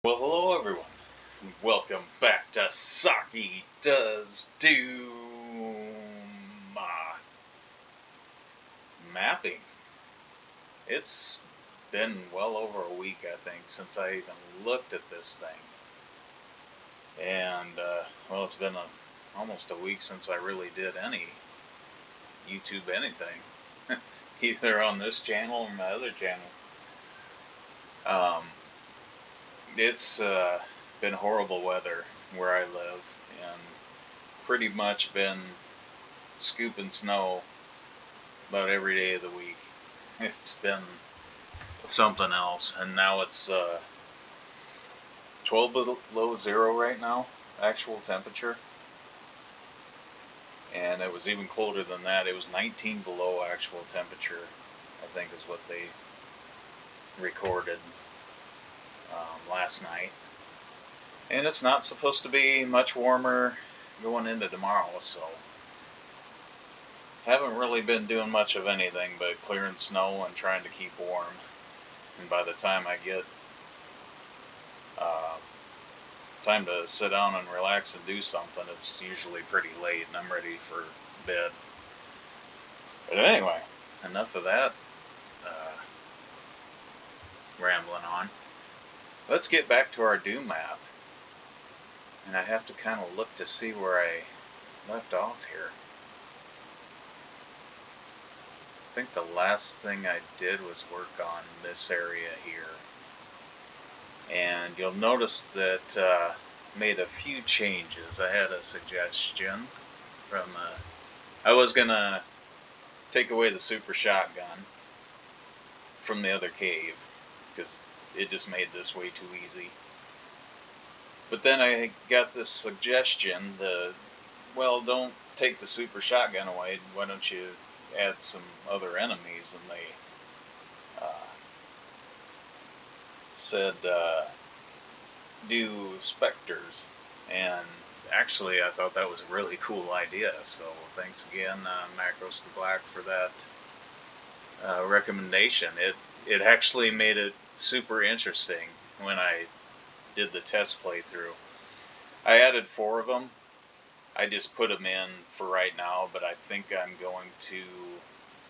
Well, hello everyone. Welcome back to Sockey Does Doom Mapping. It's been well over a week, I think, since I even looked at this thing. And, well, it's been almost a week since I really did any YouTube anything. Either on this channel or my other channel. It's been horrible weather where I live, and pretty much been scooping snow about every day of the week. It's been something else, and now it's 12 below zero right now, actual temperature, and it was even colder than that. It was 19 below actual temperature, I think is what they recorded last night. And it's not supposed to be much warmer going into tomorrow, so haven't really been doing much of anything but clearing snow and trying to keep warm. And by the time I get time to sit down and relax and do something, it's usually pretty late and I'm ready for bed. But anyway, enough of that rambling on. Let's get back to our Doom map. And I have to kind of look to see where I left off here. I think the last thing I did was work on this area here. And you'll notice that made a few changes. I had a suggestion from I was gonna take away the super shotgun from the other cave because it just made this way too easy. But then I got this suggestion, well, don't take the super shotgun away, why don't you add some other enemies? And they said do specters, and actually I thought that was a really cool idea, so thanks again, Macros the Black, for that recommendation. It actually made it super interesting when I did the test playthrough. I added 4 of them. I just put them in for right now, but I think I'm going to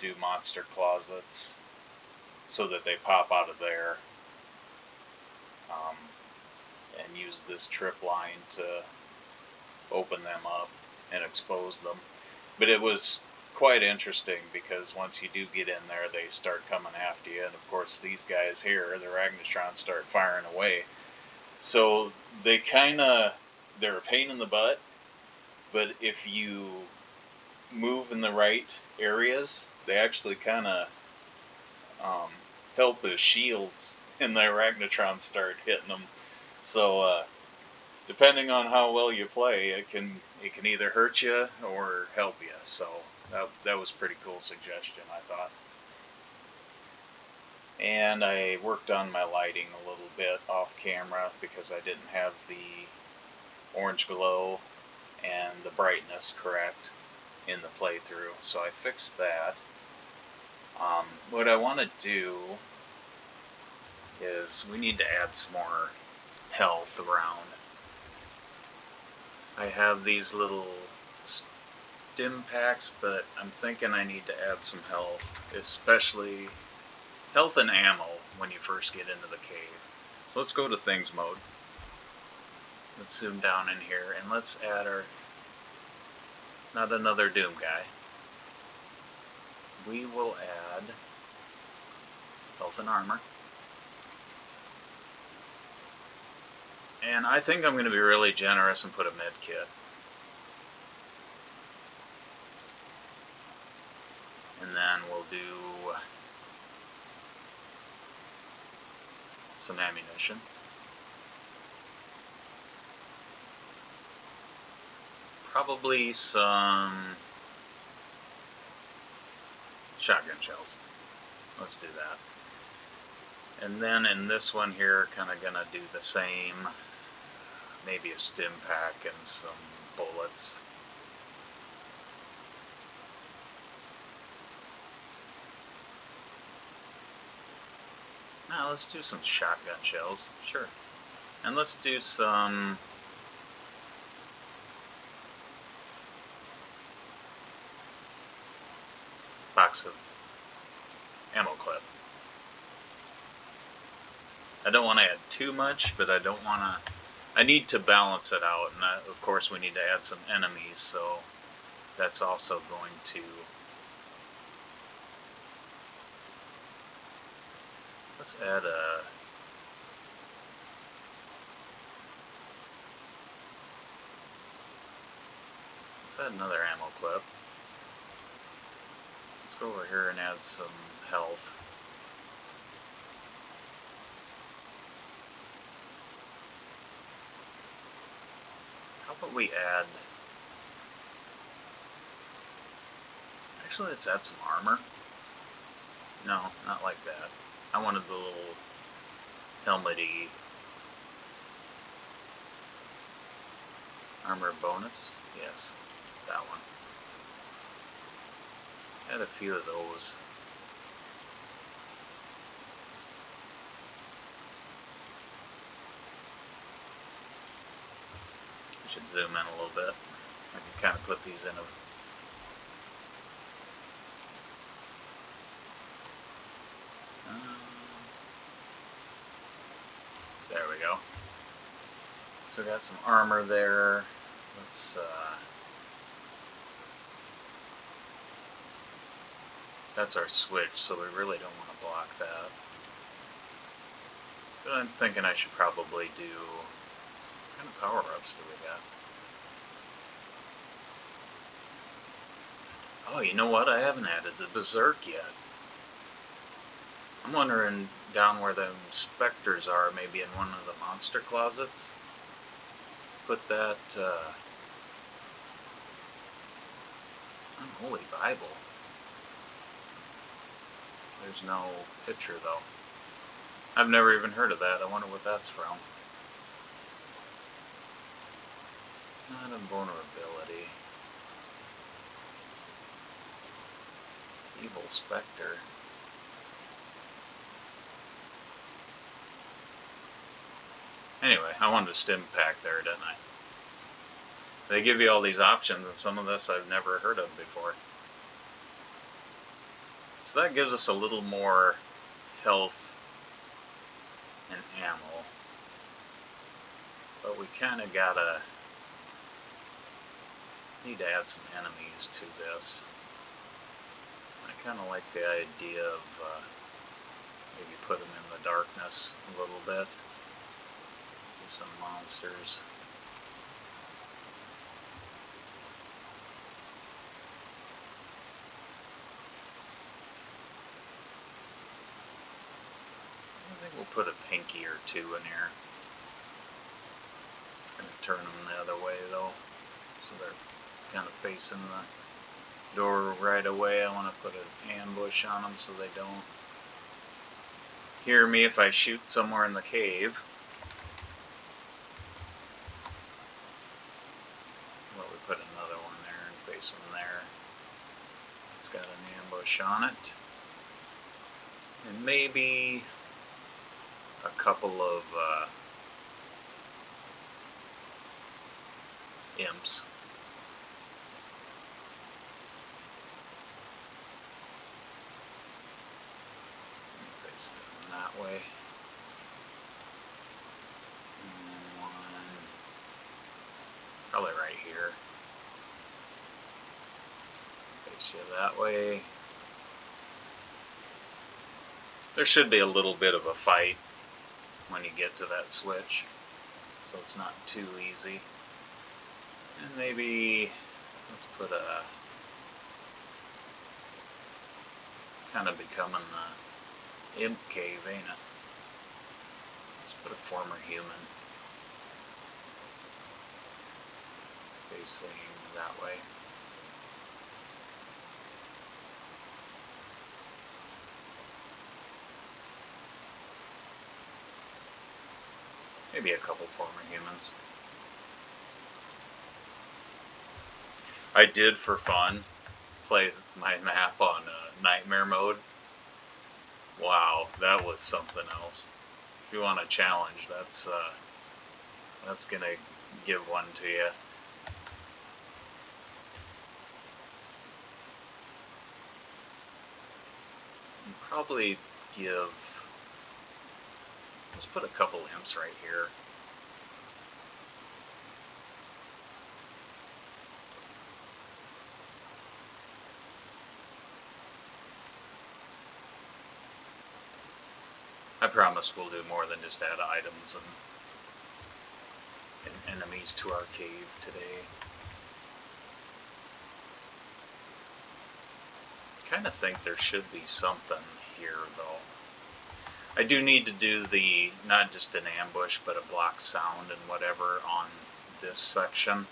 do monster closets so that they pop out of there, and use this trip line to open them up and expose them. But it was quite interesting because once you do get in there, they start coming after you, and of course these guys here, the Ragnatrons, start firing away. So they're a pain in the butt, but if you move in the right areas, they actually kind of help as shields, and the Ragnatrons start hitting them. So depending on how well you play, it can either hurt you or help you. So that was a pretty cool suggestion, I thought. And I worked on my lighting a little bit off camera because I didn't have the orange glow and the brightness correct in the playthrough, so I fixed that. What I want to do is we need to add some more health around. I have these little stim packs, but I'm thinking I need to add some health, especially health and ammo when you first get into the cave. So let's go to things mode. Let's zoom down in here and let's add our, not another Doom guy. We will add health and armor. And I think I'm going to be really generous and put a med kit. And then we'll do some ammunition. Probably some shotgun shells. Let's do that. And then in this one here, kind of gonna do the same. Maybe a stim pack and some bullets. Now let's do some shotgun shells. Sure. And let's do some box of ammo clip. I don't want to add too much, but I don't want to... I need to balance it out, and of course we need to add some enemies, so that's also going to... Let's add a... Let's add another ammo clip. Let's go over here and add some health. How about we add... Actually, let's add some armor. No, not like that. I wanted the little helmety armor bonus. Yes, that one. Add a few of those. I should zoom in a little bit. I can kind of put these in a... There we go. So we got some armor there. Let's that's our switch, so we really don't want to block that. But I'm thinking I should probably do... What kind of power-ups do we got? Oh, you know what? I haven't added the Berserk yet. I'm wondering down where the specters are, maybe in one of the monster closets. Put that Unholy Bible. There's no picture though. I've never even heard of that. I wonder what that's from. Not invulnerability. Evil Spectre. Anyway, I wanted a stim pack there, didn't I? They give you all these options, and some of this I've never heard of before. So that gives us a little more health and ammo. But we kind of gotta... need to add some enemies to this. I kind of like the idea of maybe put them in the darkness a little bit. Do some monsters. I think we'll put a pinky or two in here. I'm going to turn them the other way though, so they're kind of facing the door right away. I want to put an ambush on them so they don't hear me if I shoot somewhere in the cave. Well, we put another one there and face them there. It's got an ambush on it. And maybe a couple of imps. Face them that way. And one probably right here. Face you that way. There should be a little bit of a fight when you get to that switch, so it's not too easy. And maybe let's put a kind of becoming the imp cave, ain't it? Let's put a former human facing that way. Maybe a couple former humans. I did, for fun, play my map on nightmare mode. Wow, that was something else. If you want a challenge, that's That's gonna give one to you. And probably give, let's put a couple imps right here. I promise we'll do more than just add items and enemies to our cave today. I kind of think there should be something here, though. I do need to do the, not just an ambush, but a block sound and whatever on this section.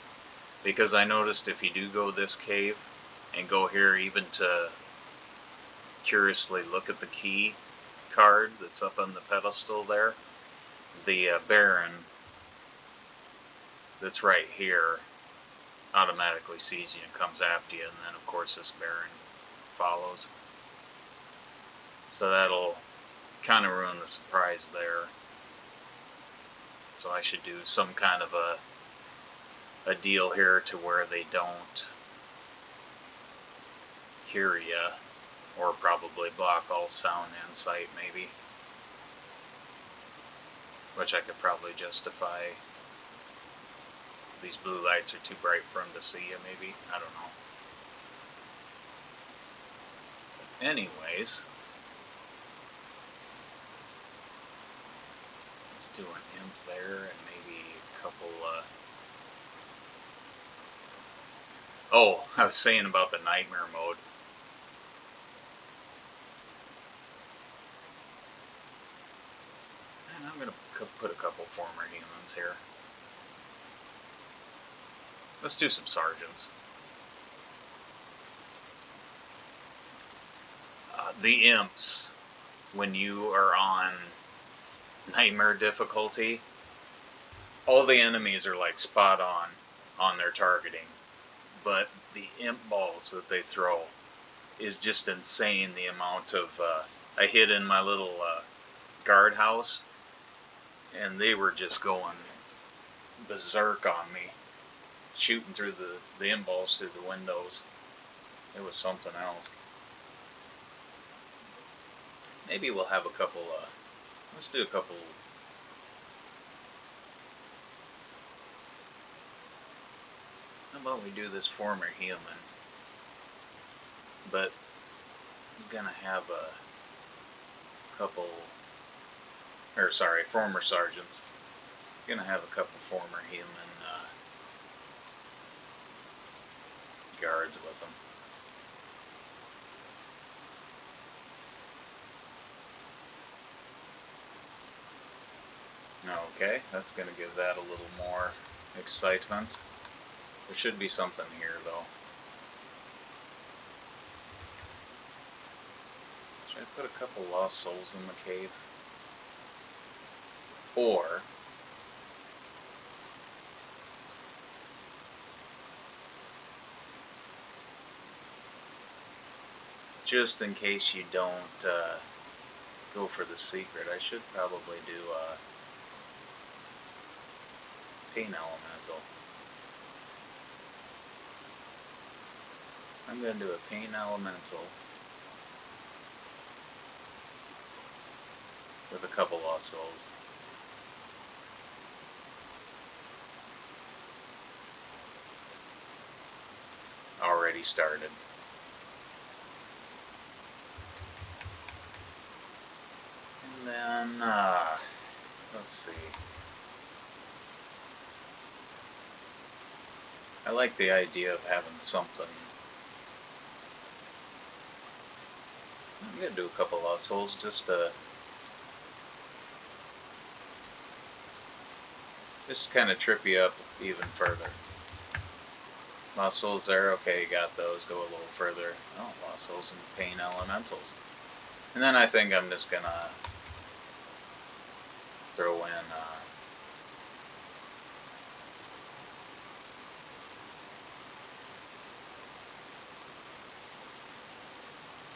Because I noticed if you do go this cave and go here even to curiously look at the key card that's up on the pedestal there, the Baron that's right here automatically sees you and comes after you, and then of course this Baron follows. So that'll kind of ruin the surprise there. So I should do some kind of a deal here to where they don't hear you, or probably block all sound and sight maybe, which I could probably justify. These blue lights are too bright for them to see you maybe, I don't know. But anyways, let's do an imp there and maybe a couple oh, I was saying about the nightmare mode. And I'm gonna put a couple former humans here. Let's do some sergeants. The imps, when you are on nightmare difficulty, all the enemies are like spot on their targeting, but the imp balls that they throw is just insane. The amount of I hid in my little guardhouse, and they were just going berserk on me, shooting through the imp balls through the windows. It was something else. Maybe we'll have a couple, let's do a couple. How about we do this former human? But he's gonna have a couple, or sorry, former sergeants. He's gonna have a couple former human guards with him. Okay, that's going to give that a little more excitement. There should be something here, though. Should I put a couple lost souls in the cave? Or just in case you don't go for the secret, I should probably do Pain Elemental. I'm going to do a Pain Elemental with a couple lost souls. Already started. And then, let's see. I like the idea of having something. I'm going to do a couple lost souls just to kind of trip you up even further. Lost souls there, okay, you got those. Go a little further. Oh, lost souls and Pain Elementals. And then I think I'm just going to throw in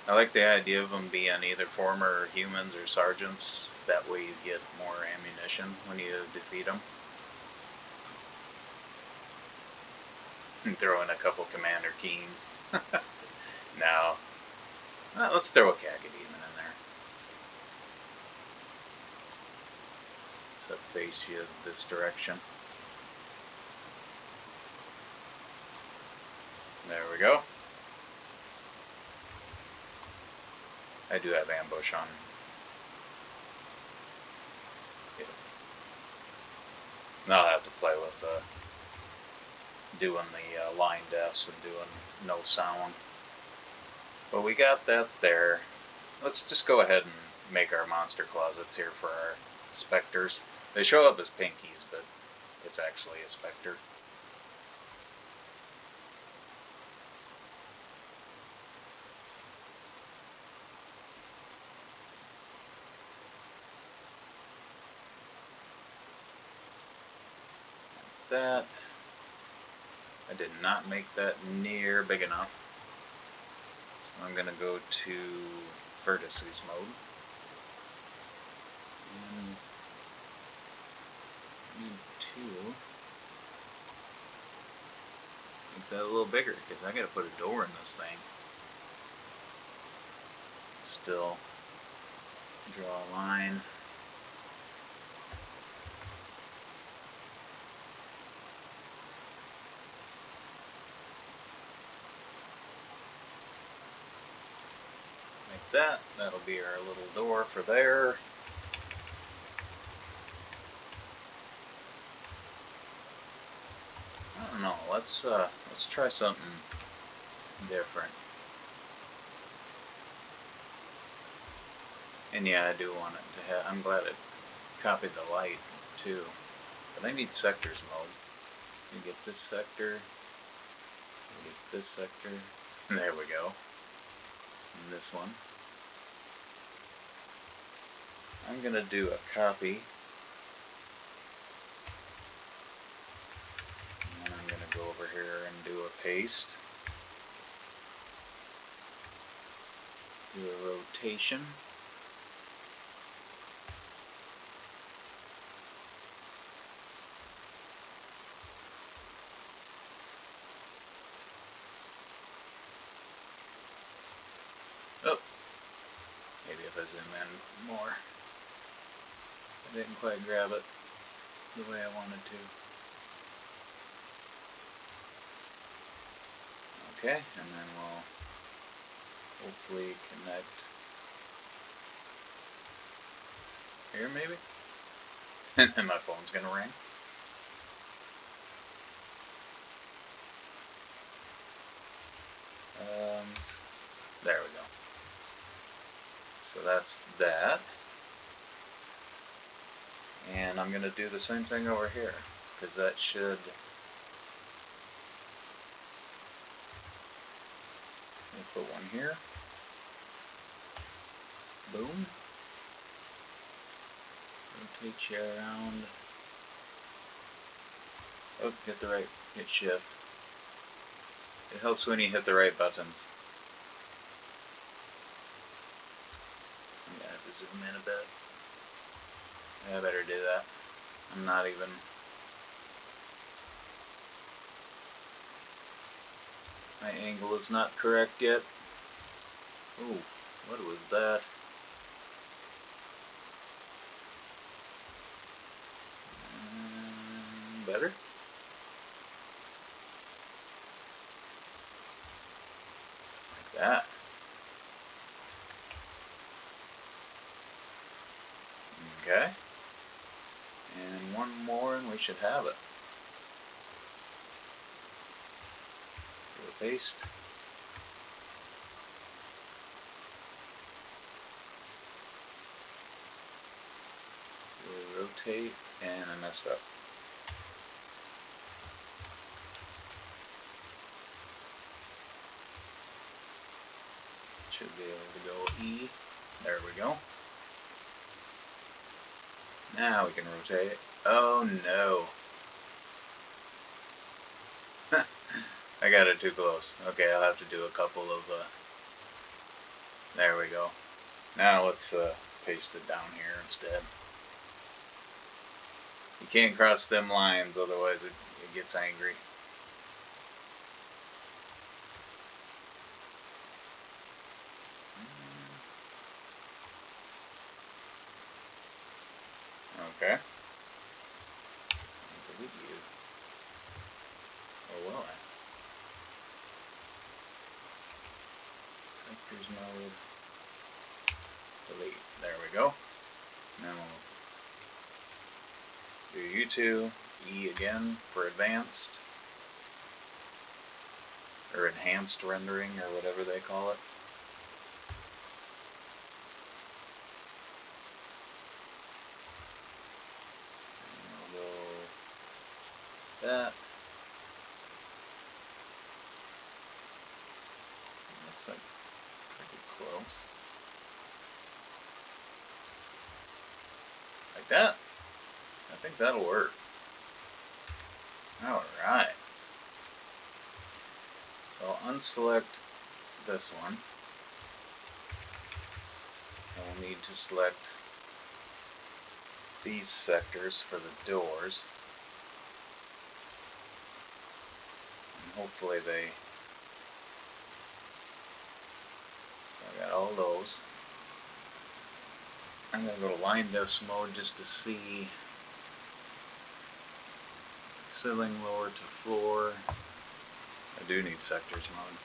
I like the idea of them being either former humans or sergeants. That way you get more ammunition when you defeat them. And throw in a couple Commander Keens. No. Let's throw a Cacodemon in there. So face you this direction. There we go. I do have ambush on. Now I'll have to play with doing the line defs and doing no sound. But we got that there. Let's just go ahead and make our monster closets here for our specters. They show up as pinkies, but it's actually a specter. That. I did not make that near big enough. So I'm going to go to vertices mode. And I need to make that a little bigger because I got to put a door in this thing. Still draw a line. Like that'll be our little door for there. I don't know, let's try something different. And yeah, I do want it to have, I'm glad it copied the light too. But I need sectors mode. You get this sector, you get this sector, there we go. And this one. I'm gonna do a copy. And then I'm gonna go over here and do a paste. Do a rotation. Oh, maybe if I zoom in more. I didn't quite grab it the way I wanted to. Okay, and then we'll hopefully connect here maybe? And then my phone's gonna ring. There we go. So that's that. And I'm gonna do the same thing over here, because that should put one here. Boom. Rotate you around. Oh, hit the right, hit shift. It helps when you hit the right buttons. I'm gonna have to zoom in a bit. I better do that. I'm not even. My angle is not correct yet. Oh, what was that? Better? Like that. Okay. And one more and we should have it. Do a paste. Do a rotate, and I messed up. Should be able to go E. There we go. Now we can rotate it. Oh no. I got it too close. Okay, I'll have to do a couple of, there we go. Now let's paste it down here instead. You can't cross them lines, otherwise it gets angry. Okay. Delete you. Or will I? Sectors mode. Delete. There we go. Now do U2, E again for advanced. Or enhanced rendering, or whatever they call it. And we'll go that. Looks like pretty close. Like that. I think that'll work. Alright. So I'll unselect this one. And we'll need to select these sectors for the doors. And hopefully I got all those. I'm going to go to line diffs mode just to see ceiling lower to floor. I do need sectors mode.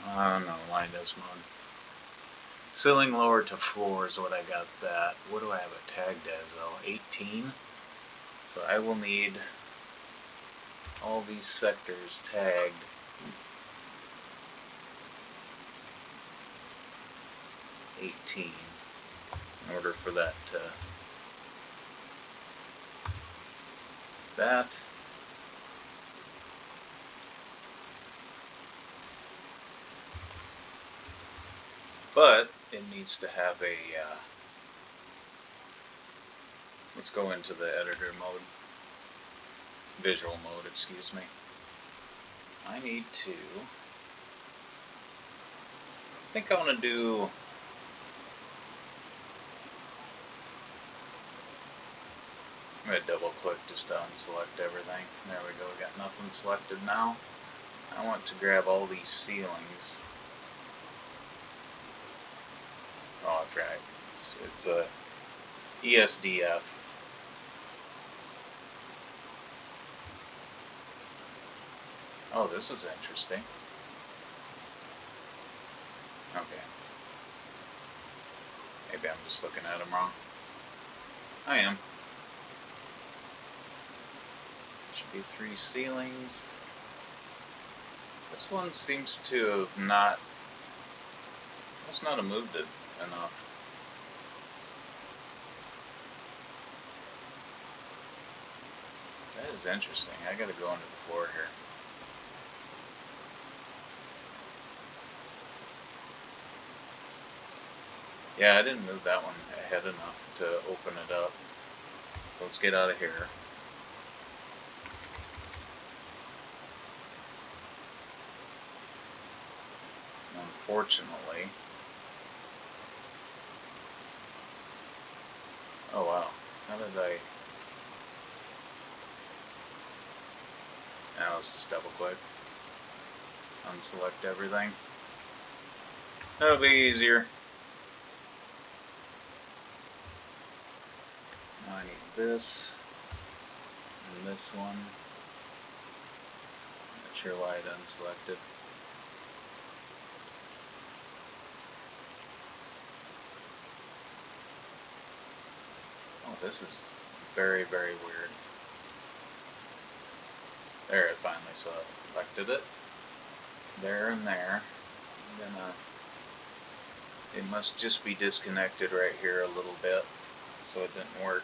I don't know, line diffs mode. Ceiling lower to floor is what I got that. What do I have it tagged as though? 18? So I will need all these sectors tagged. $18 in order for that to that. But it needs to have a let's go into the editor mode, visual mode, excuse me. I need to, I think I want to do, I'm going to double click just to unselect everything. There we go, we got nothing selected now. I want to grab all these ceilings. Oh, that's right. It's a ESDF. Oh, this is interesting. Okay. Maybe I'm just looking at them wrong. I am. Should be 3 ceilings. This one seems to have not, must not have moved it enough. That is interesting. I gotta go into the floor here. Yeah, I didn't move that one ahead enough to open it up. So let's get out of here. Unfortunately. Oh wow. How did I... Now let's just double click. Unselect everything. That'll be easier. Now I need this. And this one. Not sure why it unselected. Oh, this is very, very weird. There, it finally selected it. There and there. I'm gonna... It must just be disconnected right here a little bit, so it didn't work.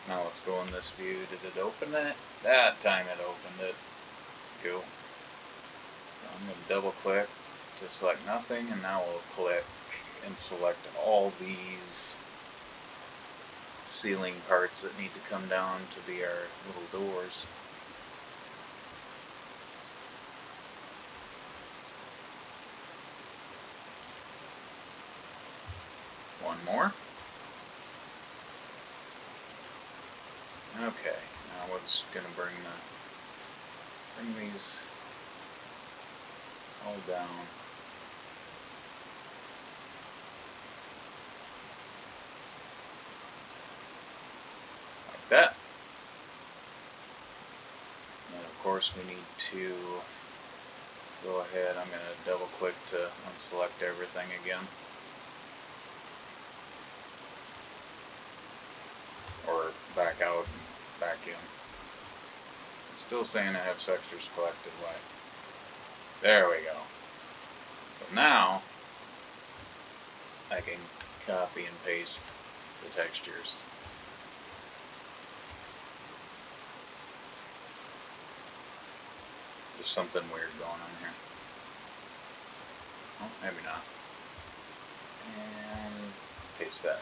Now let's go in this view. Did it open it? That time it opened it. Cool. So I'm going to double click to select nothing, and now we'll click and select all these ceiling parts that need to come down to be our little doors. more. Okay, now we're just gonna bring these all down. Like that. And of course we need to go ahead, I'm going to double click to unselect everything again. Or back out and vacuum. It's still saying I have sectors collected. Why? There we go. So now I can copy and paste the textures. There's something weird going on here. Oh, maybe not. And paste that.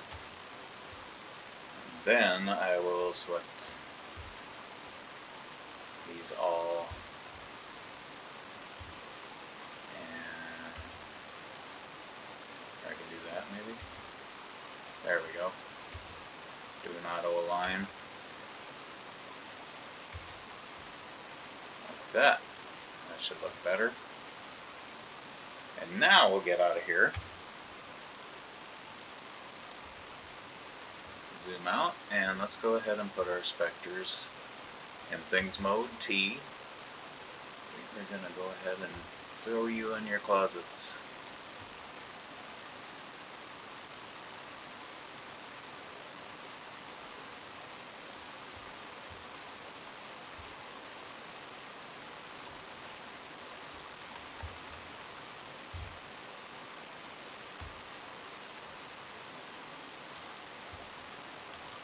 And then I will select these all, and I can do that maybe. There we go. Do an auto align. Like that. That should look better. And now we'll get out of here. Zoom out, and let's go ahead and put our specters in things mode T. We're going to go ahead and throw you in your closets.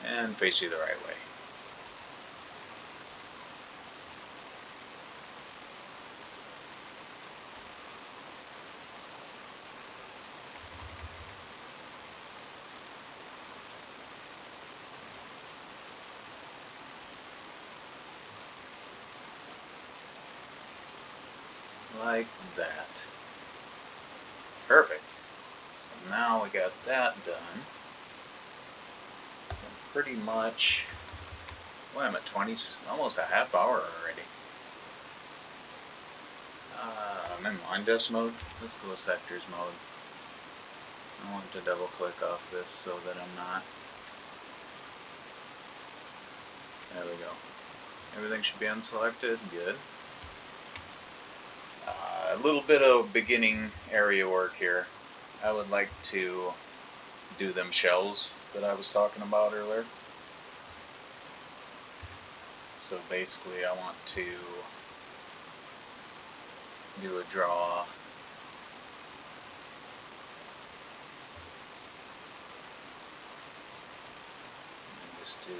And face you the right way. Like that. Perfect. So now we got that done. Pretty much, well, I'm at 20, almost a half hour already. I'm in line dust mode. Let's go with sectors mode. I want to double click off this so that I'm not. There we go. Everything should be unselected. Good. A little bit of beginning area work here. I would like to do them shells that I was talking about earlier. So basically I want to do a draw and just do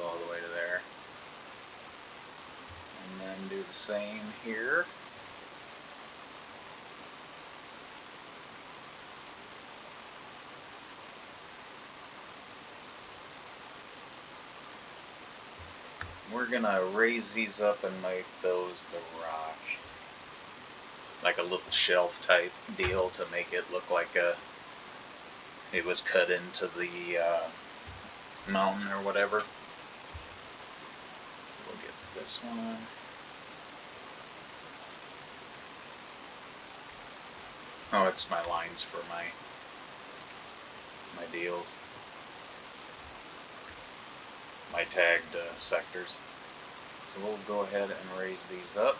all the way to there, and then do the same here. We're gonna raise these up and make those the rock, like a little shelf type deal to make it look like it was cut into the mountain or whatever. So we'll get this one. Oh, it's my lines for my deals. My tagged sectors. So we'll go ahead and raise these up.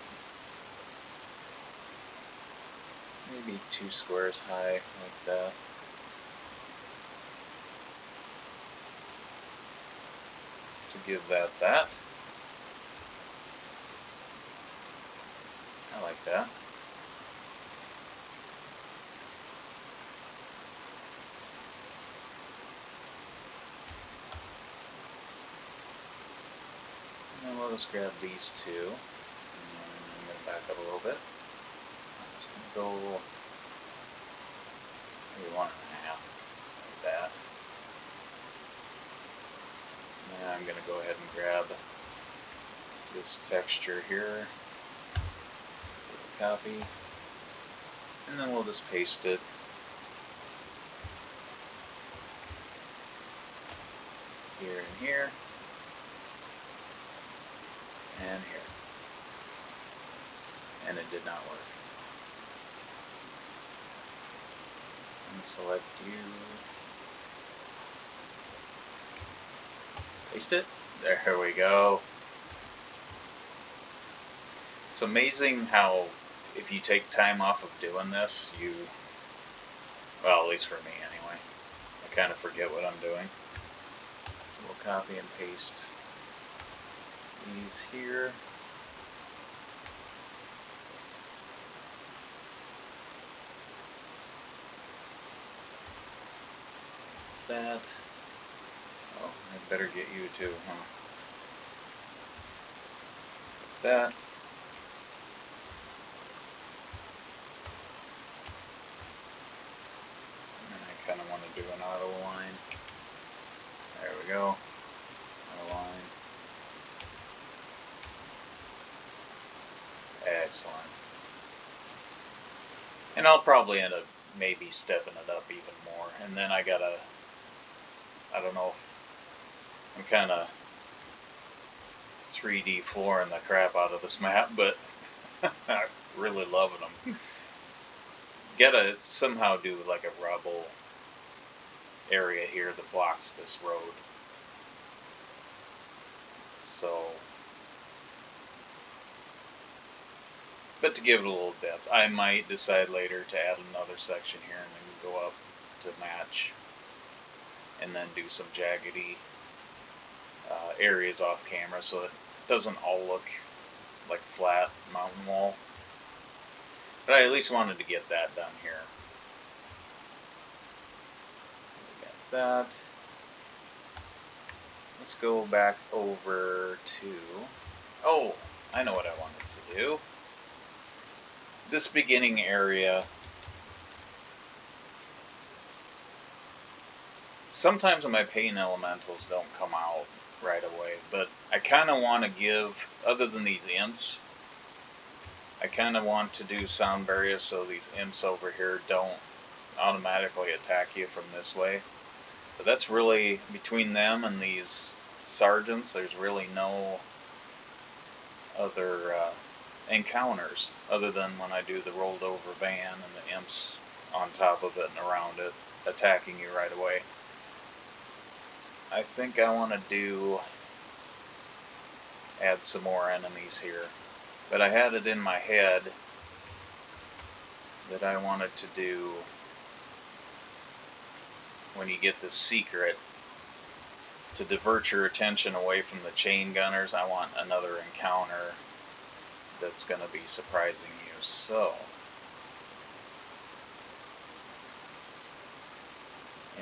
Maybe 2 squares high, like that. To give that. I like that. And then let us grab these two. And I'm going to back up a little bit. I'm just going to go maybe 1.5, like that. And I'm going to go ahead and grab this texture here. Copy. And then we'll just paste it here and here and here. And it did not work. And select you. Paste it. There we go. It's amazing how if you take time off of doing this, well, at least for me anyway, I kind of forget what I'm doing. So we'll copy and paste these here. That. Oh, I better get you too, huh? That. And I kind of want to do an auto line. There we go. Auto line. Excellent. And I'll probably end up maybe stepping it up even more. And then I don't know if I'm kind of 3D flooring the crap out of this map, but I'm really loving them. Gotta somehow do like a rubble area here that blocks this road. So, but to give it a little depth, I might decide later to add another section here and then go up to match, and then do some jaggedy areas off camera so it doesn't all look like flat mountain wall. But I at least wanted to get that done here. We got that. Let's go back over to, oh, I know what I wanted to do. This beginning area, sometimes my paint elementals don't come out right away, but I kind of want to give, other than these imps, I kind of want to do sound barriers so these imps over here don't automatically attack you from this way. But that's really, between them and these sergeants, there's really no other encounters other than when I do the rolled over van and the imps on top of it and around it attacking you right away. I think I want to add some more enemies here, but I had it in my head that I wanted to do, when you get the secret, to divert your attention away from the chain gunners, I want another encounter that's going to be surprising you. So,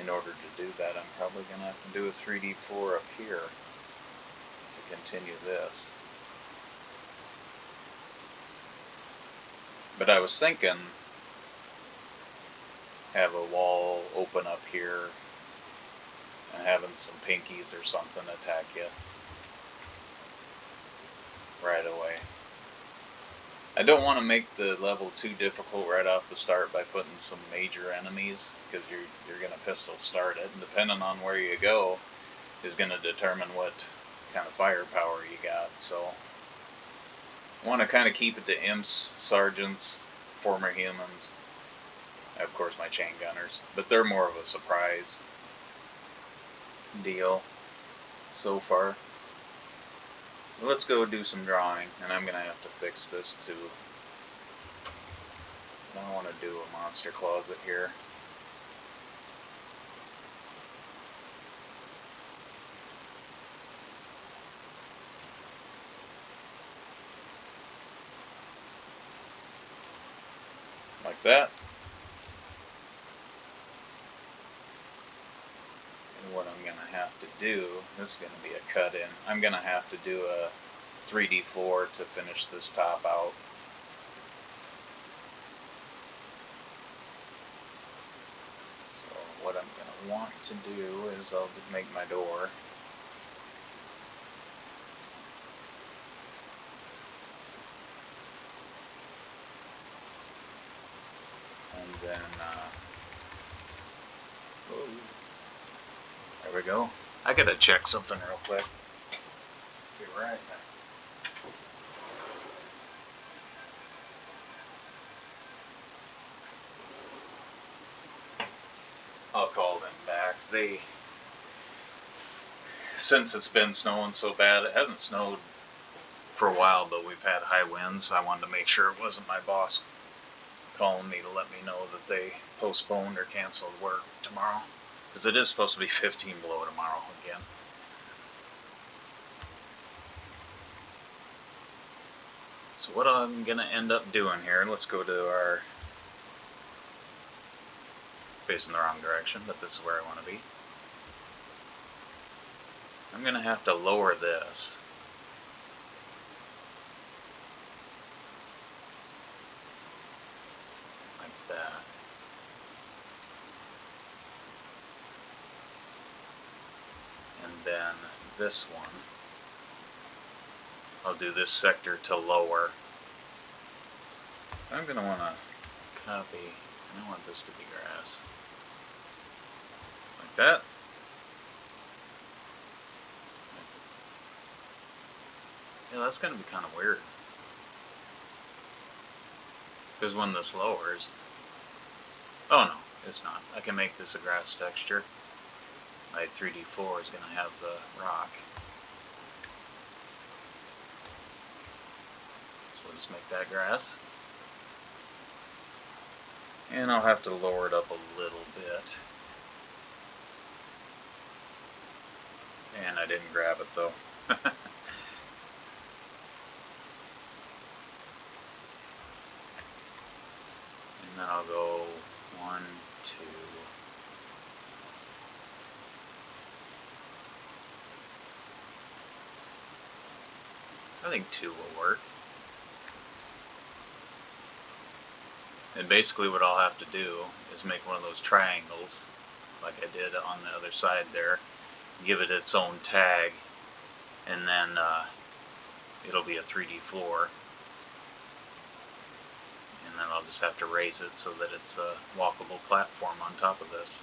in order to do that, I'm probably going to have to do a 3D4 up here to continue this. But I was thinking, have a wall open up here and having some pinkies or something attack you right away. I don't want to make the level too difficult right off the start by putting some major enemies, because you're going to pistol start it, and depending on where you go is going to determine what kind of firepower you got. So I want to kind of keep it to imps, sergeants, former humans, of course my chain gunners, but they're more of a surprise deal so far. Let's go do some drawing, and I'm going to have to fix this too. I don't want to do a monster closet here. Like that. And what I'm going to have to do, this is going to be a cut in, I'm going to have to do a 3D4 to finish this top out. So what I'm going to want to do is I'll just make my door. then, oh, there we go. I gotta check something real quick. Be right back. I'll call them back. Since it's been snowing so bad, it hasn't snowed for a while, but we've had high winds. I wanted to make sure it wasn't my boss calling me to let me know that they postponed or canceled work tomorrow, because it is supposed to be 15 below tomorrow again. So what I'm gonna end up doing here, let's go to our, facing the wrong direction, but this is where I want to be. I'm gonna have to lower this. Like that. And then this one, I'll do this sector to lower. I'm gonna wanna copy, I don't want this to be grass. Like that. Yeah, that's gonna be kind of weird. Because when this lowers, oh no, it's not. I can make this a grass texture. My 3D4 is gonna have the rock. So we'll just make that grass. And I'll have to lower it up a little bit. And I didn't grab it though. And then I'll go 1, 2. I think 2 will work. And basically what I'll have to do is make one of those triangles like I did on the other side there, give it its own tag, and then it'll be a 3D floor. And then I'll just have to raise it so that it's a walkable platform on top of this.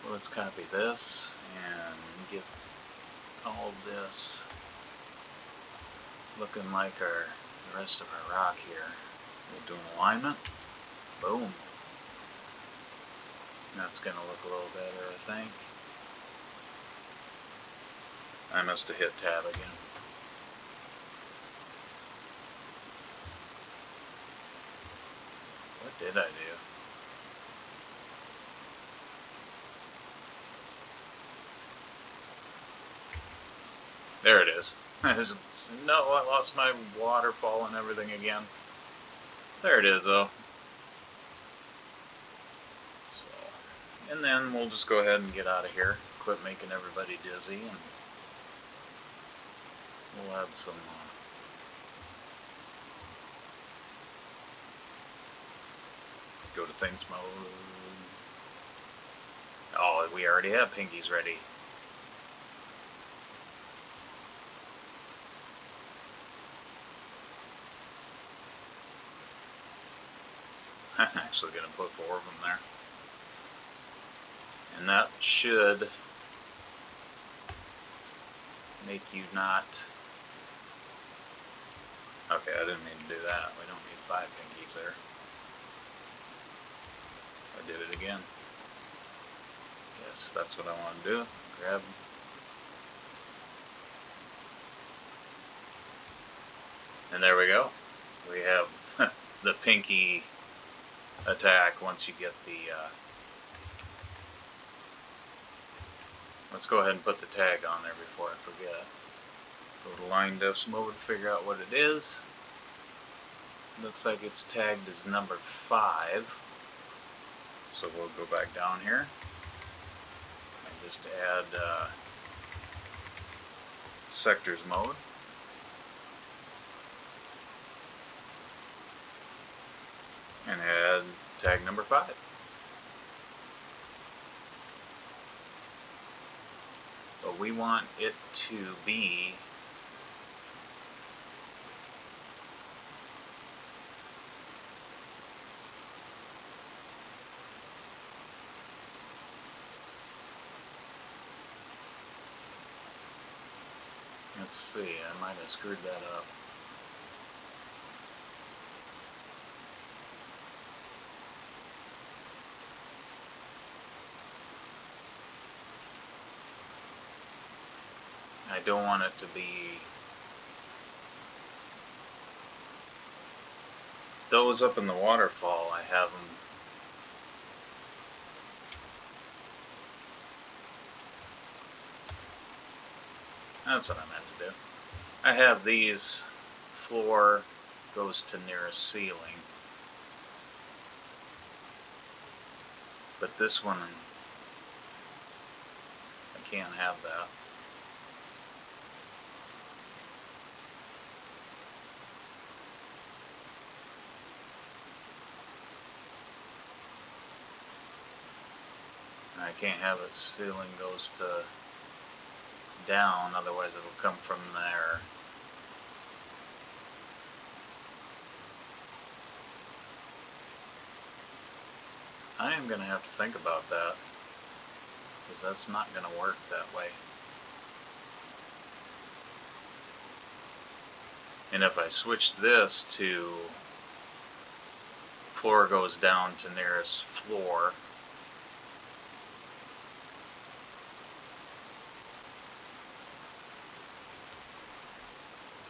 Well, let's copy this and get all this looking like the rest of our rock here. We'll do an alignment. Boom. That's going to look a little better, I think. I must have hit tab again. What did I do? There it is. No, I lost my waterfall and everything again. There it is, though. So, and then we'll just go ahead and get out of here. Quit making everybody dizzy, and we'll add some go to things mode. Oh, we already have pinkies ready. I'm actually going to put 4 of them there. And that should make you not... Okay, I didn't mean to do that. We don't need 5 pinkies there. I did it again. Yes, that's what I want to do. Grab. And there we go. We have the pinky attack once you get the... let's go ahead and put the tag on there before I forget. Go to line depth mode to figure out what it is. Looks like it's tagged as number 5. So we'll go back down here and just add sectors mode. And add tag number 5. But we want it to be Let's see, I might have screwed that up. I don't want it to be those up in the waterfall. I have them. That's what I meant to do. I have these, floor goes to nearest ceiling, but this one, I can't have that. And I can't have it ceiling goes to down, otherwise it'll come from there. I am going to have to think about that, because that's not going to work that way. And if I switch this to floor goes down to nearest floor,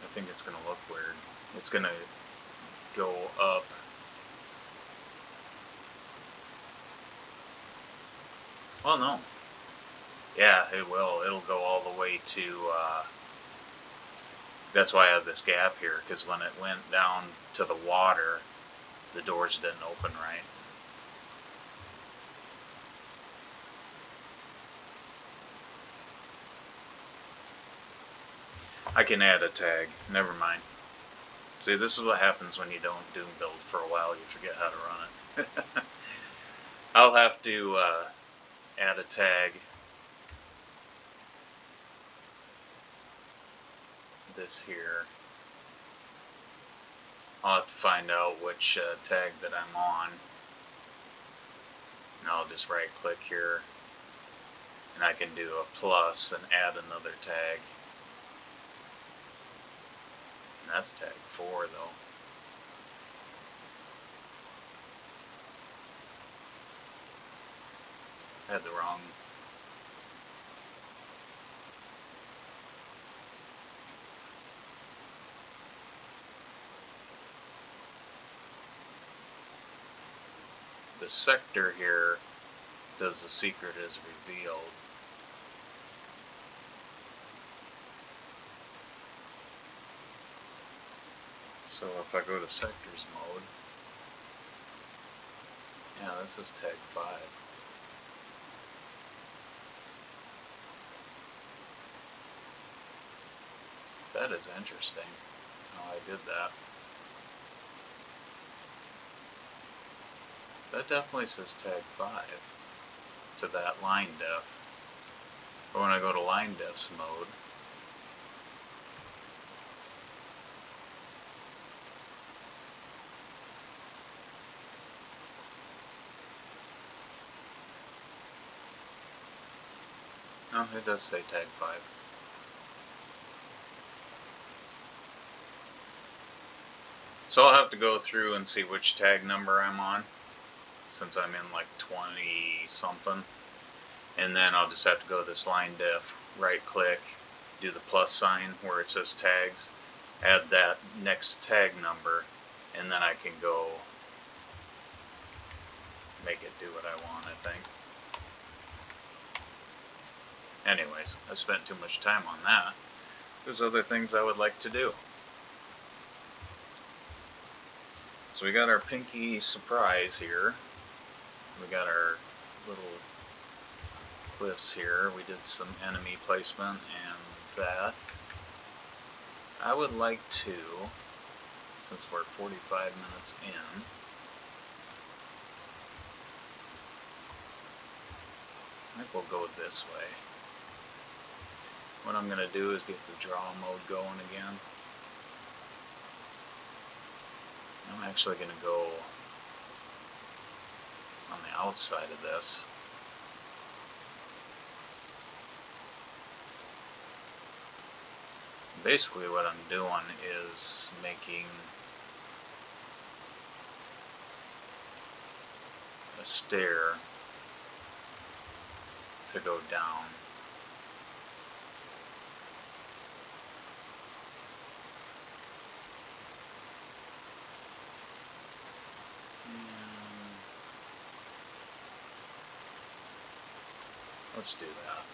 I think it's going to look weird. It's going to go up. Well, no. Yeah, it will. It'll go all the way to, that's why I have this gap here, because when it went down to the water, the doors didn't open right. I can add a tag. Never mind. See, this is what happens when you don't doom build for a while. You forget how to run it. I'll have to add a tag. This here. I'll have to find out which tag that I'm on. And I'll just right click here. And I can do a plus and add another tag. That's tag 4 though. I had the wrong. The sector here does the secret is revealed. So if I go to sectors mode, yeah, this is tag 5. That is interesting how I did that. That definitely says tag 5 to that line def. But when I go to line defs mode, no, it does say tag 5. So I'll have to go through and see which tag number I'm on, since I'm in like 20 something. And then I'll just have to go to this line def, right click, do the plus sign where it says tags, add that next tag number, and then I can go make it do what I want, I think. Anyways, I spent too much time on that. There's other things I would like to do. So we got our pinky surprise here. We got our little cliffs here. We did some enemy placement and that. I would like to, since we're 45 minutes in, I think we'll go this way. What I'm going to do is get the draw mode going again. I'm actually going to go on the outside of this. Basically what I'm doing is making a stair to go down. And let's do that.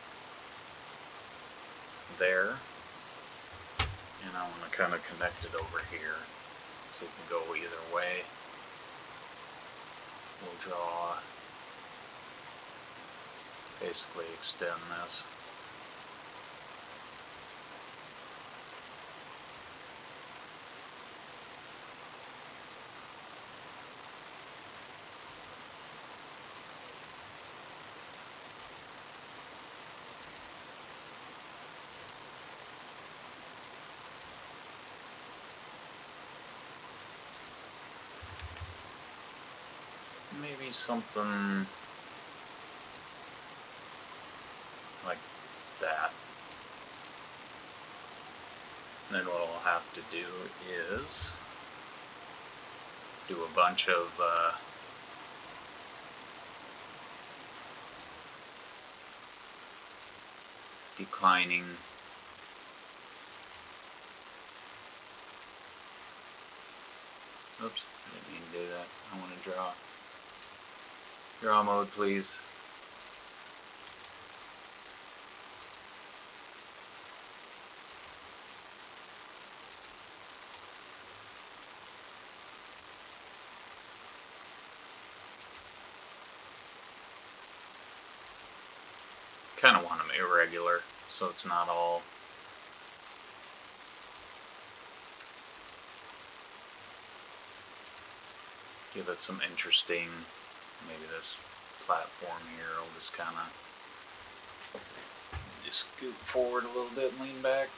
There. And I want to kind of connect it over here so it can go either way. We'll draw, basically extend this. Maybe something like that. And then what I'll have to do is do a bunch of declining oops, I didn't mean to do that. I want to draw mode, please. Kind of want them irregular so it's not all give it some interesting, maybe this platform here will just kind of just scoot forward a little bit and lean back.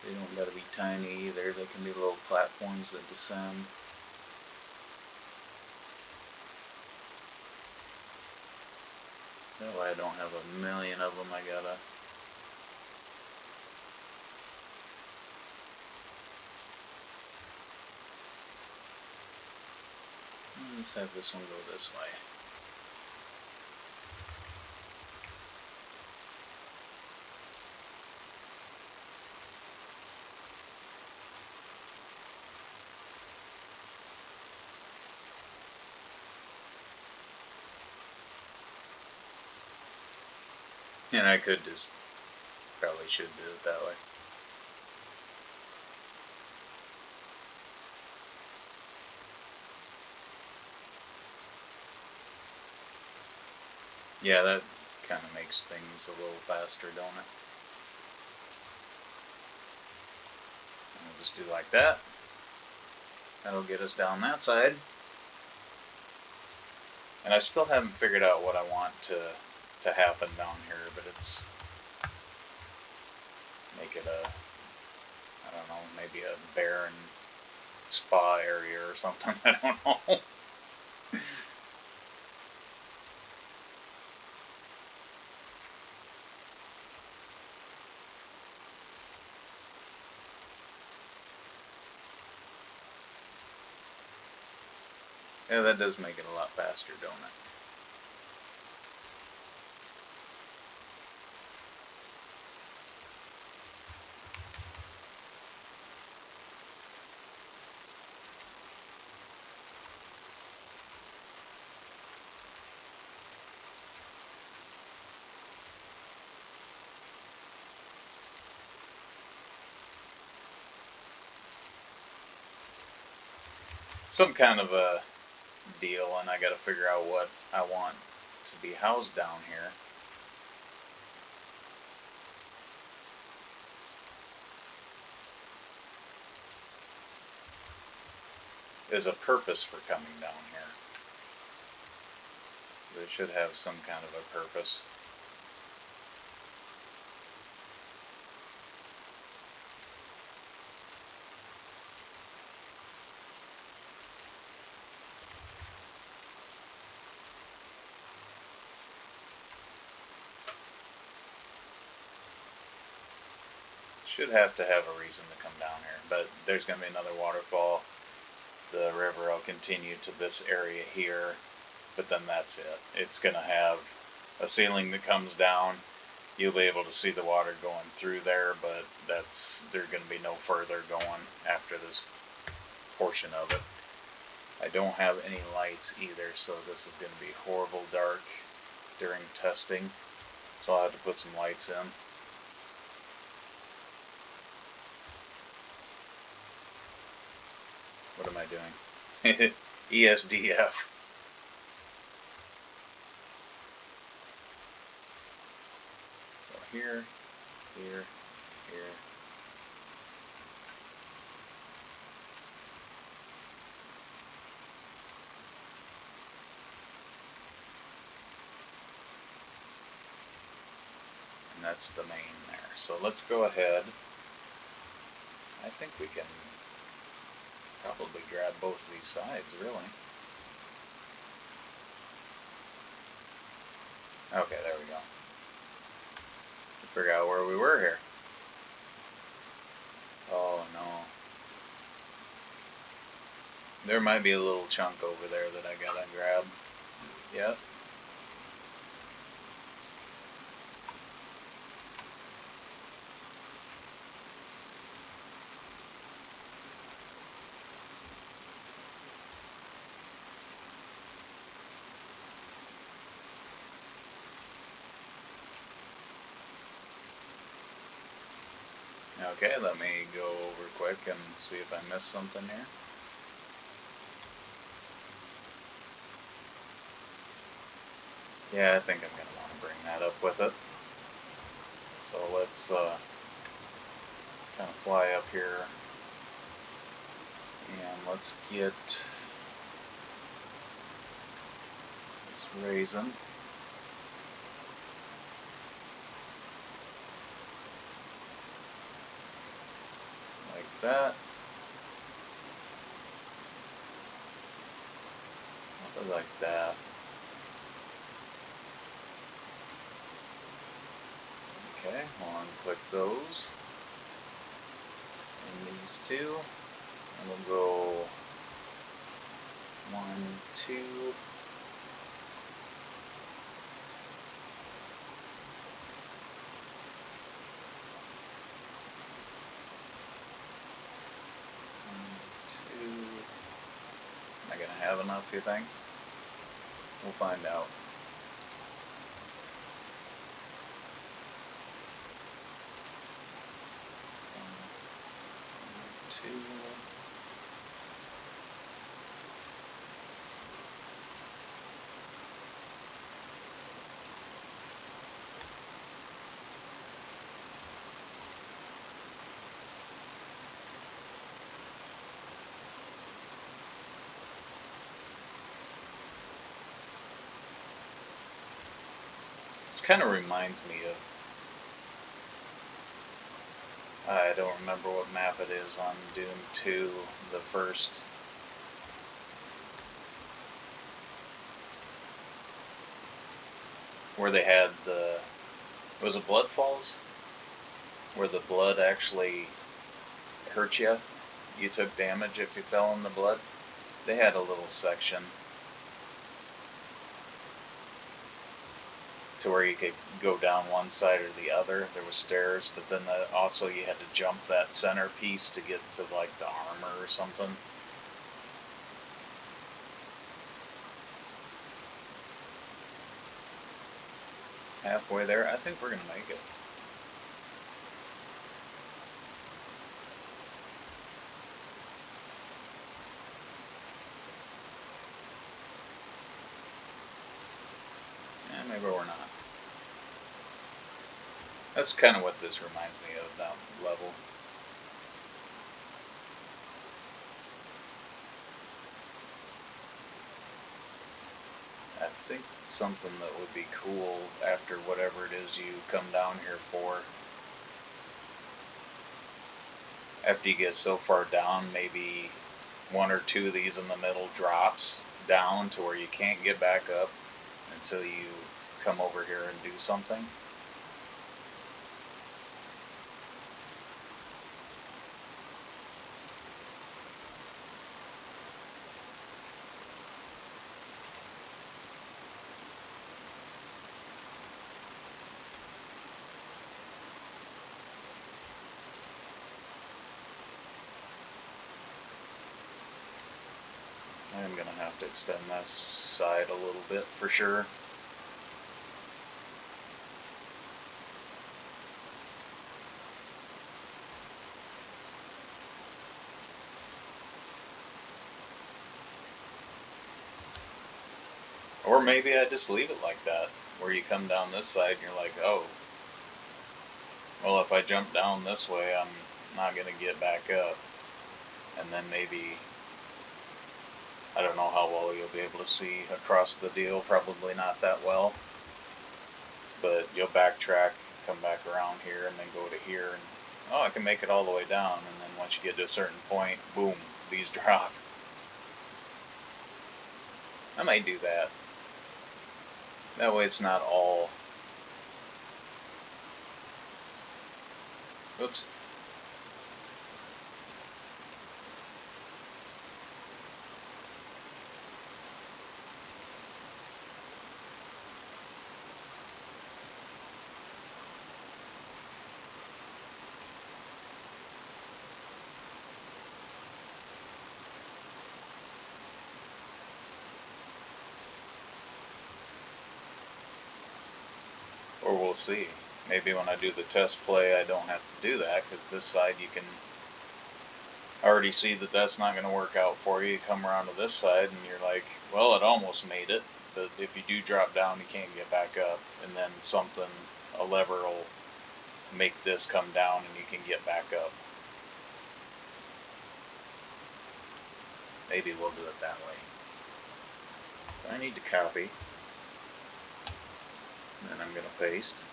They don't gotta be tiny either, they can be little platforms that descend. That way I don't have a million of them I gotta let's have this one go this way. And I could just, probably should do it that way. Yeah, that kind of makes things a little faster, don't it? And we'll just do like that. That'll get us down that side. And I still haven't figured out what I want to happen down here, but it's make it a, I don't know, maybe a barren spa area or something. I don't know. Yeah, that does make it a lot faster, don't it? Some kind of a deal, and I got to figure out what I want to be housed down here. There's a purpose for coming down here. They should have some kind of a purpose. should have to have a reason to come down here, but there's going to be another waterfall. The river will continue to this area here, but then that's it. It's going to have a ceiling that comes down. You'll be able to see the water going through there, but there's going to be no further going after this portion of it. I don't have any lights either, so this is going to be horrible dark during testing, so I'll have to put some lights in. What am I doing? ESDF. So here, here, here. And that's the main there. So let's go ahead. I think we can probably grab both of these sides, really. Okay, there we go. Figure out where we were here. Oh no. There might be a little chunk over there that I gotta grab. Yep. Okay, let me go over quick and see if I missed something here. Yeah, I think I'm going to want to bring that up with it. So let's kind of fly up here and let's get this raisin. Like that. Like that. Okay, we'll unclick those and these two, and we'll go 1, 2. Am I going to have enough, you think? We'll find out. Two. This kind of reminds me of, I don't remember what map it is on Doom 2, the first. Where they had the, was it Blood Falls? Where the blood actually hurt you. You took damage if you fell in the blood. They had a little section to where you could go down one side or the other. There was stairs, but then also you had to jump that center piece to get to like the armor or something. Halfway there, I think we're gonna make it. Yeah, maybe we're not. That's kind of what this reminds me of, that level. I think something that would be cool after whatever it is you come down here for, after you get so far down, maybe 1 or 2 of these in the middle drops down to where you can't get back up until you come over here and do something. I'm going to have to extend this side a little bit for sure. Or maybe I just leave it like that, where you come down this side and you're like, oh, well, if I jump down this way, I'm not going to get back up. And then maybe, I don't know how well you'll be able to see across the deal, probably not that well. But you'll backtrack, come back around here, and then go to here, and oh, I can make it all the way down. And then once you get to a certain point, boom, these drop. I might do that. That way it's not all... Oops. Or we'll see. Maybe when I do the test play, I don't have to do that, because this side you can already see that that's not going to work out for you. You come around to this side and you're like, well, it almost made it, but if you do drop down, you can't get back up, and then something, a lever will make this come down and you can get back up. Maybe we'll do it that way. I need to copy. And then I'm going to paste.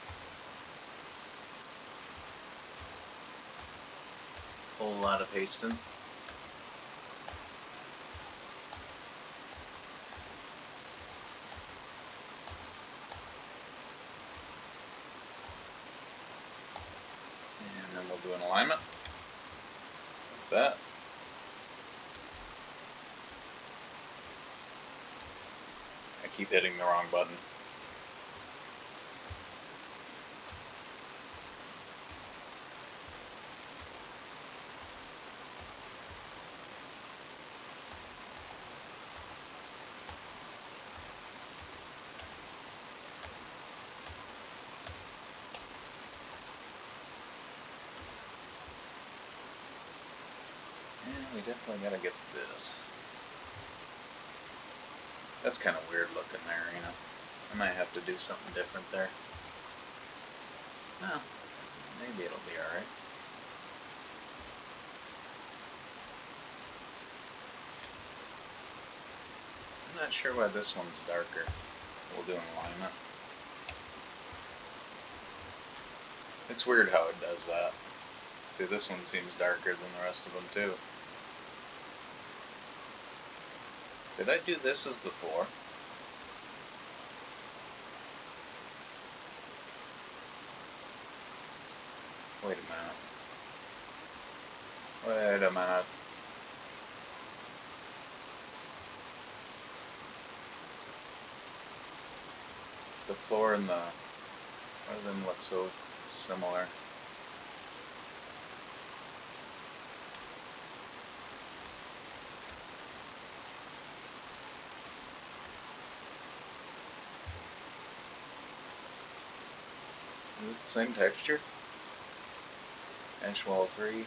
Whole lot of pasting. And then we'll do an alignment. Like that. I keep hitting the wrong button. We definitely gotta get this. That's kind of weird looking there, you know. I might have to do something different there. Well, maybe it'll be alright. I'm not sure why this one's darker. We'll do an alignment. It's weird how it does that. See, this one seems darker than the rest of them too. Did I do this as the floor? Wait a minute. Wait a minute. The floor and the... Why do them look so similar? Is it the same texture? Ash wall 3.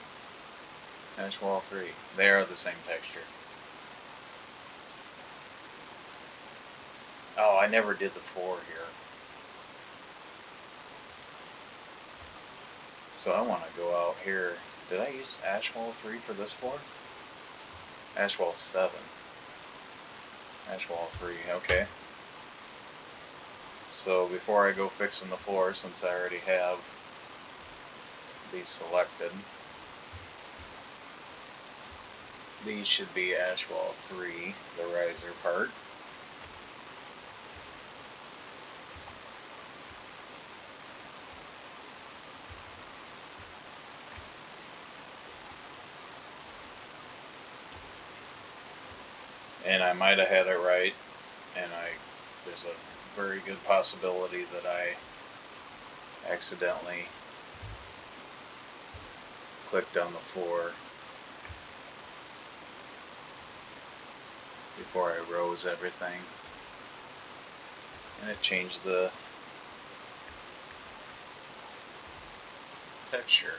Ash wall 3. They are the same texture. Oh, I never did the floor here. So I want to go out here. Did I use ash wall 3 for this floor? Ash wall 7. Ash wall 3, okay. So before I go fixing the floor, since I already have these selected, these should be ash wall 3, the riser part. And I might have had it right, and there's a very good possibility that I accidentally clicked on the floor. before I rose everything. And it changed the texture.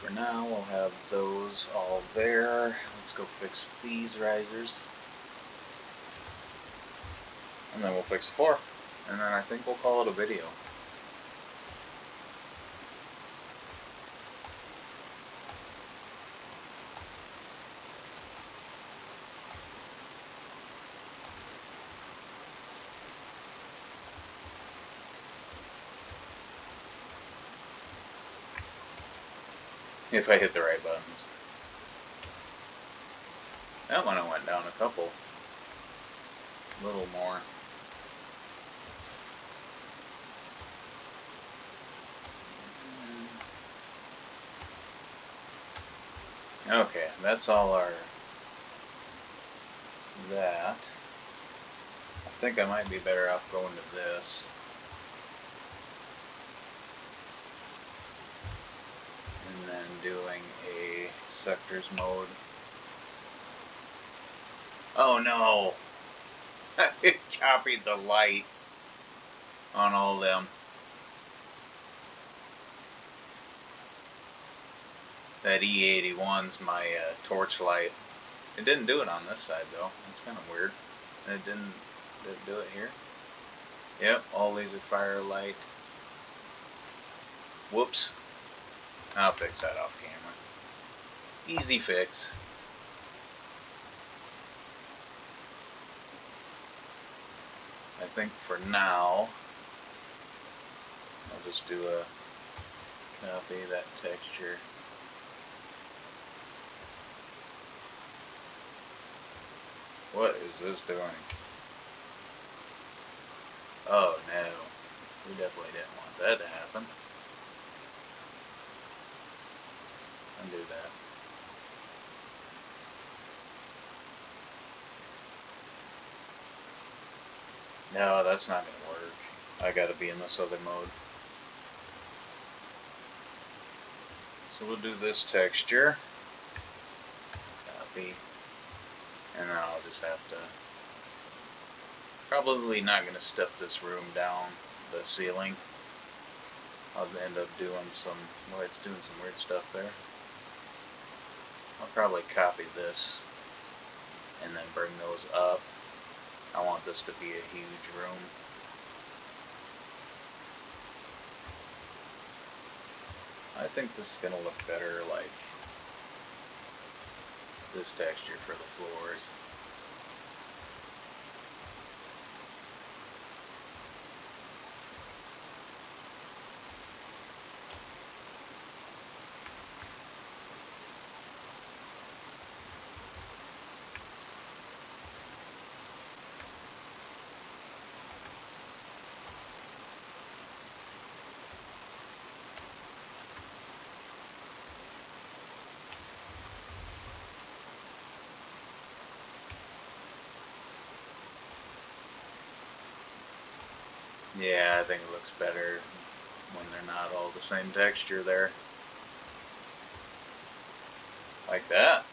For now, we'll have those all there. Let's go fix these risers. And then we'll fix the floor. And then I think we'll call it a video. If I hit the right buttons. That one I went down a couple. A little more. Okay, that's all our that. I think I might be better off going to this. And then doing a sectors mode. Oh no! It copied the light on all of them. That E81's my torch light. It didn't do it on this side though. That's kind of weird. And it did it do it here? Yep, all laser fire light. Whoops. I'll fix that off camera. Easy fix. I think for now, I'll just do a copy that texture. What is this doing? Oh no, we definitely didn't want that to happen. Undo that. No, that's not going to work. I got to be in this other mode. So we'll do this texture. Copy. And then I'll just have to... Probably not going to step this room down, the ceiling. I'll end up doing some... Well, it's doing some weird stuff there. I'll probably copy this and then bring those up. I want this to be a huge room. I think this is going to look better like this texture for the floors. Yeah, I think it looks better when they're not all the same texture there. Like that.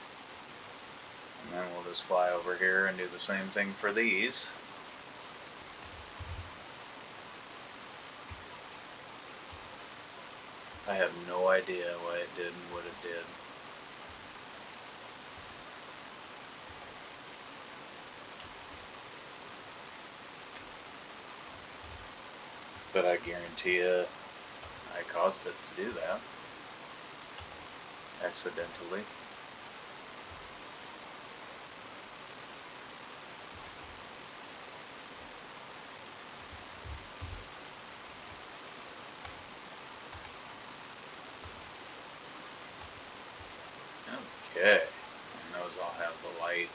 And then we'll just fly over here and do the same thing for these. I have no idea why it did what it did. But I guarantee you, I caused it to do that. Accidentally. Okay. And those all have the light.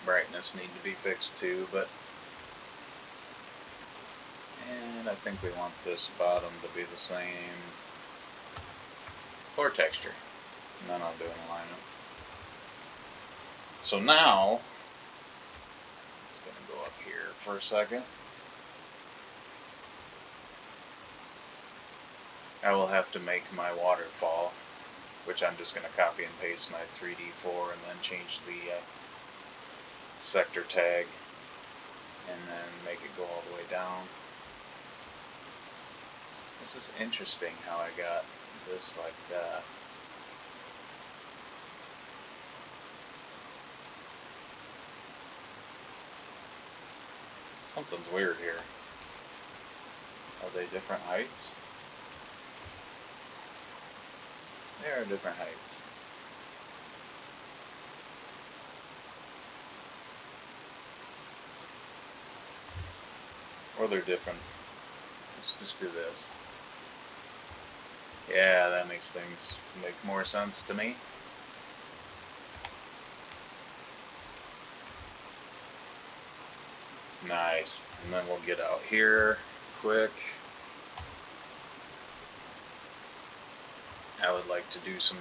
Brightness need to be fixed too, but... And I think we want this bottom to be the same floor texture. And then I'll do an alignment. So now, for a second. I will have to make my waterfall, which I'm just going to copy and paste my 3D4 and then change the sector tag and then make it go all the way down. This is interesting how I got this like that. Something's weird here. Are they different heights? They are different heights. Or they're different. Let's just do this. Yeah, that makes things make more sense to me. Nice. And then we'll get out here quick. I would like to do some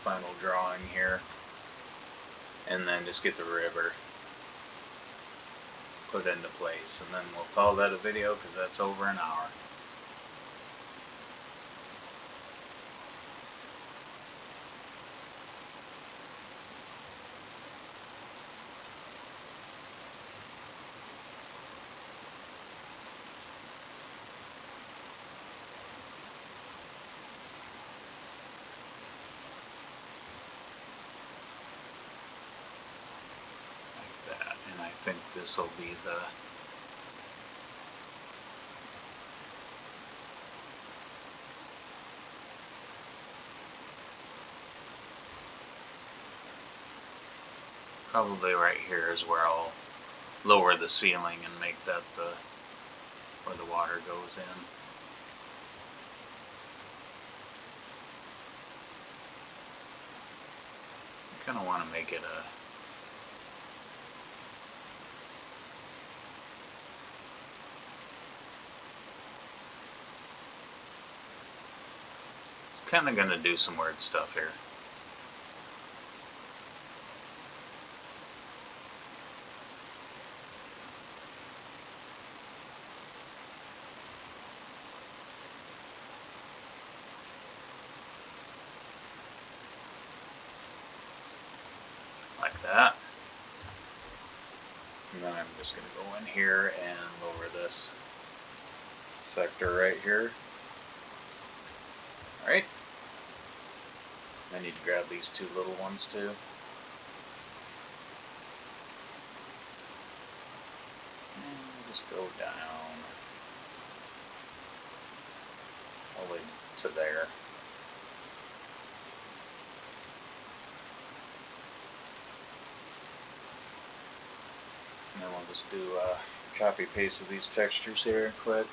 final drawing here. And then just get the river put into place. And then we'll call that a video because that's over an hour. I think this will be the probably right here is where I'll lower the ceiling and make that the where the water goes in. I kind of want to make it a kind of going to do some weird stuff here. Like that. And then I'm just going to go in here and lower this sector right here. Alright. I need to grab these two little ones too. And just go down all the way to there. And then we'll just do a copy paste of these textures here quick.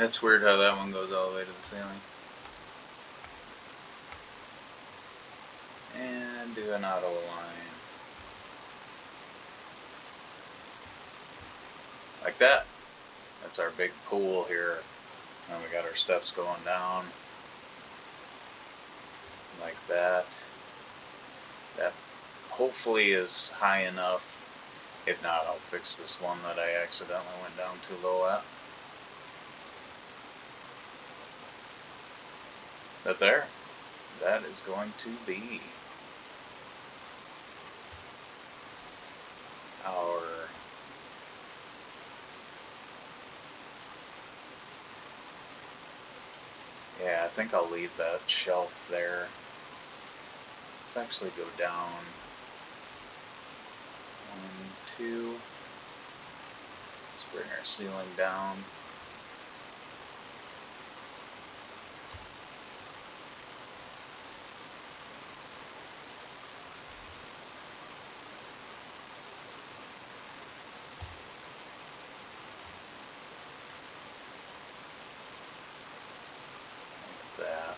That's weird how that one goes all the way to the ceiling. And do an auto align. Like that. That's our big pool here. And we got our steps going down. Like that. That hopefully is high enough. If not, I'll fix this one that I accidentally went down too low at. But there, that is going to be our I think I'll leave that shelf there. Let's actually go down 1, 2. Let's bring our ceiling down. That.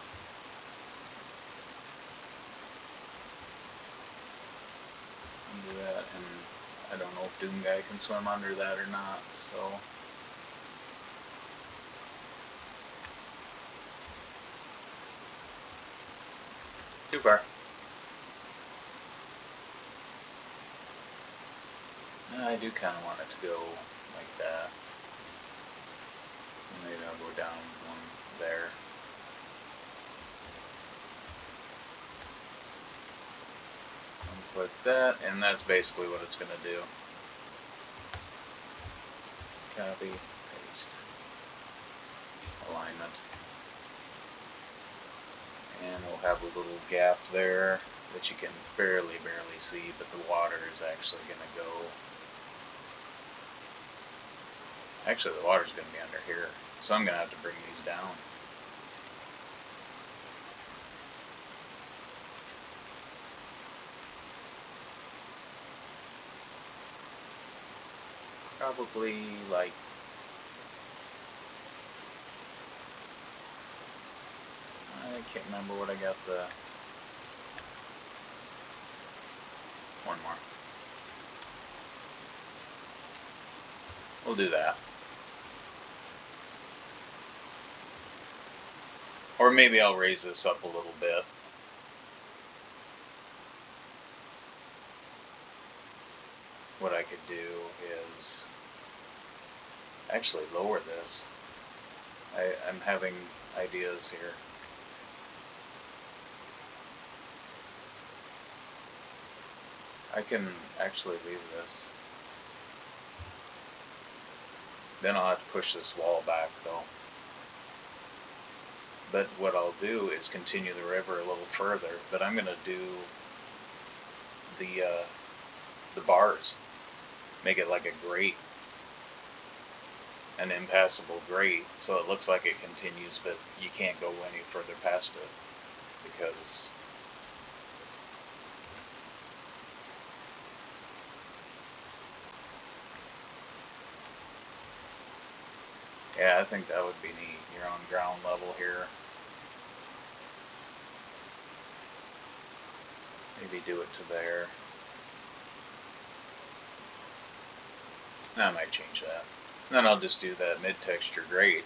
And do that, and I don't know if Doom Guy can swim under that or not, so Too far. I do kind of want it to go like that. Maybe I'll go down one there. Click that, and that's basically what it's going to do. Copy, paste, alignment, and we'll have a little gap there that you can barely see, but the water is actually going to go. Actually, the water's going to be under here, so I'm going to have to bring these down. Probably like I can't remember what I got the one more. We'll do that. Or maybe I'll raise this up a little bit. What I could do is actually lower this. I'm having ideas here. I can actually leave this. Then I'll have to push this wall back though. But what I'll do is continue the river a little further, but I'm going to do the bars. Make it like a grate, an impassable grate, so it looks like it continues, but you can't go any further past it because yeah, I think that would be neat. You're on ground level here. Maybe do it to there. I might change that. Then I'll just do that mid-texture grade.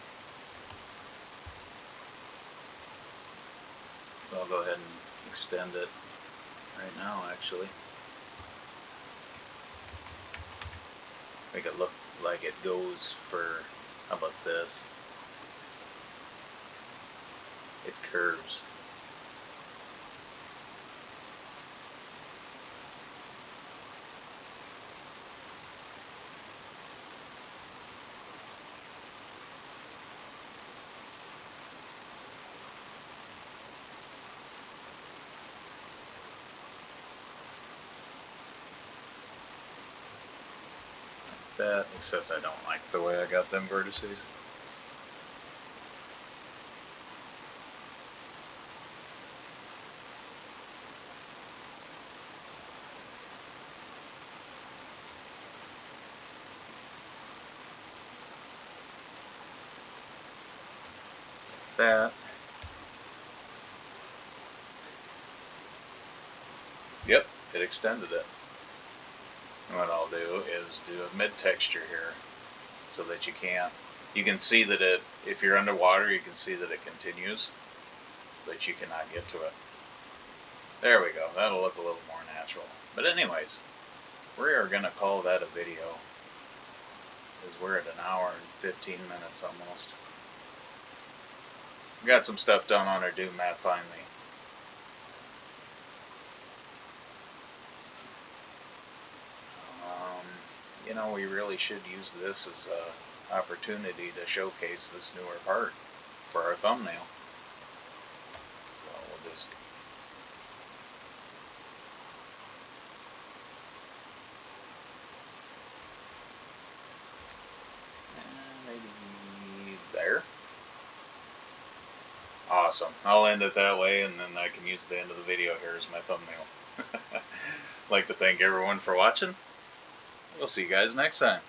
So I'll go ahead and extend it right now, actually. Make it look like it goes for, how about this? It curves. That, except I don't like the way I got them vertices. That. Yep, it extended it. And what I'll do is do a mid-texture here so that you can see that it, if you're underwater, you can see that it continues, but you cannot get to it. There we go. That'll look a little more natural. But anyways, we are going to call that a video, because we're at an hour and 15 minutes almost. We got some stuff done on our Doom map finally. You know, we really should use this as an opportunity to showcase this newer part for our thumbnail. So we'll just maybe there. Awesome. I'll end it that way, and then I can use the end of the video here as my thumbnail. I'd like to thank everyone for watching. We'll see you guys next time.